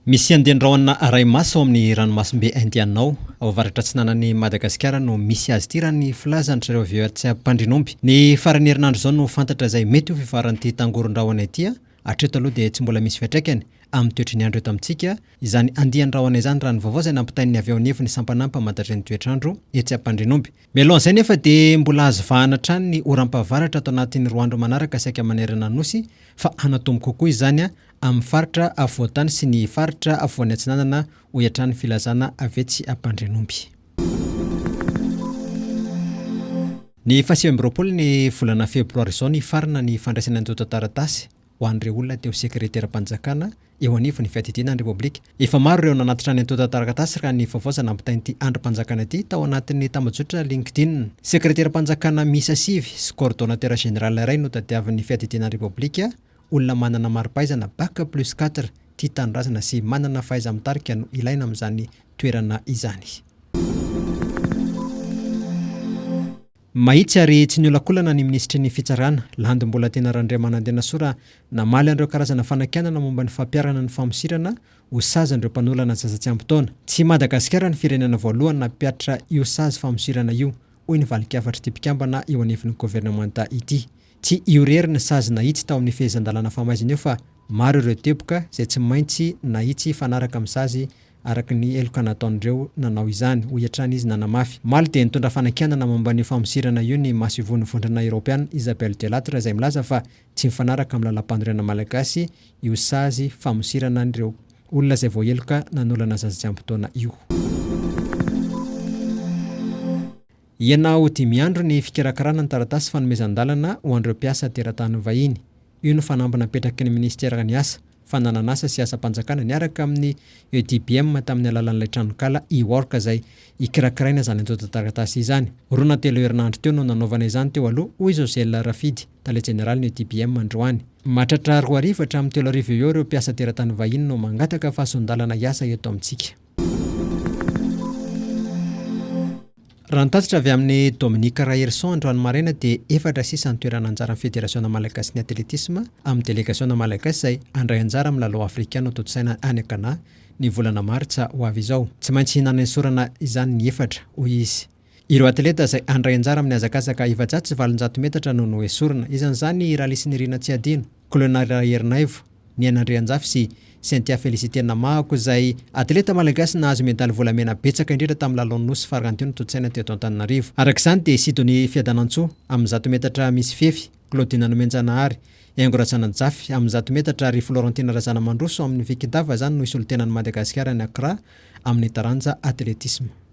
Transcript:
Misy andian-drahona arahi-maso amin'ny ranomasimbe Indianina ao avaratra atsinanan'ny Madagasikara no misy azy ity raha ny filazany zareo avy eo tsy ampandrinomby. Ny farany herinandro zao no fantatra izay mety ho fifaran'ity tangoron-drahona ity hatreto aloha dia tsy mbola misy fiatraikany amin'ny toetry ny andro eto amintsika izany andian-drahona izany raha ny vaovao izay nampitain'ny avy ao anivony sampanampa mahatatra ny toetrandro etsy ampandrinomby. Mialohan'izay nefa dia mbola azo vahana hatrany ny oram-pavaratra atao anatin'ny roa andro manaraka saika manerana nosy fa anatombo kokoa izany amin'ny faritra avoatany sy ny faritra avoan'ny atsinanana ho hiatrany filazana avetsy ampandrinomby. Ny 7 ny volana Febroary zao ny Hifarana ny fandraisana antontan-taratasy ho an'ireo olona teo sekreteram-panjakana eo anivon'ny fiadidinan'ny Repoblika. Efa maro ireo nanatitra ny antontan-taratasy raha ny vaovao nampitain'ity androm-panjakana ity tao anatin'ny tambazotra LinkedIn. Sekreteram-panjakana Misy sy coordonnateur général iray no tadiavin'ny fiadidinan'ny Repoblika, olona manana mari-pahaizana bac+4 tia tanindrazana sy manana fahaiza-mitarika no ilaina amin'izany toerana izany. Mahitsy ary tsy niolakolana ny ministry ny Fitsaràna landy mbola tena randriamanandena sora namaly an'ireo karazana fanakianana momba ny fampiarana ny famosirana ho sazan'ireo mpanoloana zaza tsy ampy taona. Tsy Madagasikara ny firenena voalohany nampihatra io sazy famosirana io, hoy ny valik'avatra tipikambana eo anivon'ny gouvernemanta ity. Tsy irery ny sazy nahitsy tao amin'ny famosirana famaizina eo fa maro ireo teboka izay tsy maintsy nahitsy fanaraka amin'ny sazy araka ny eloka nataon'ireo nanao izany ho hiatrany izy nanamafy. Maly dia nitondra fanakianana momba ny famosirana io ny masivony vondrana Europeana Isabelle Delatre izay milaza fa tsy mifanaraka amin'ny lalam-pandriana malagasy io sazy famosirana n'ireo olona izay vao eloka nanolana zaza tsy ampy taona io. Ianao dimy andro ny fikirakirana ny taratasy fanomezan-dalana ho an'ireo mpiasa teratany vahiny. Io no fanambana napetraky ny ministera ny asa, fananana asa sy asa-panjakana niaraka amin'ny EDBM tamin'ny alalan'ilay tranokala iworka izay ikirakiraina izany antontan-taratasy izany. Roa telo herinandro teo no nanaovana izany teo aloha hoy Zosela Rafidy, tale jeneraly ny EDBM androany. Mahatratra 2 arivo hatramin'ny 3 arivo eo ireo mpiasa teratany vahiny no mangataka fahasondalana iasa eto amintsika. Raha nitatitra avy amin'ny Dominika Raherson androany maraina dia 4 sisa ny toerana anjara federasiona malagasy ny atletisma amin'ny delegasiona malagasy izay andray anjara amin'ny Lalao Afrikanina toto-saina any Kana ny volana maritsa ho avy izao. Tsy maintsy hinana sorana izany ny 4 hoy izy. Ireo atleta izay andray anjara amin'ny hazakazaka 700 metatra no noesorana. Isan'izany Ralisy Nirina tsy adino, Kolonara Herinaivo, ny Andrianjafy sy Sentia Felicité Namahako izay atleta malagasy nahazo medaly volamena betsaka indrindra tamin'ny lalao nosy farany teo toto-saina teto Antananarivo. Araka izany dia Sidony Fiadanantsoa amin'ny 100 metatra misy fefy, Claudine Nomenjanahary, Engo Ratsananjafy amin'ny 100 metatra ary Florentina Razanamandroso amin'ny vikidava izany no isolo tenan'ny Madagasikara ny Accra amin'ny taranja atletisme.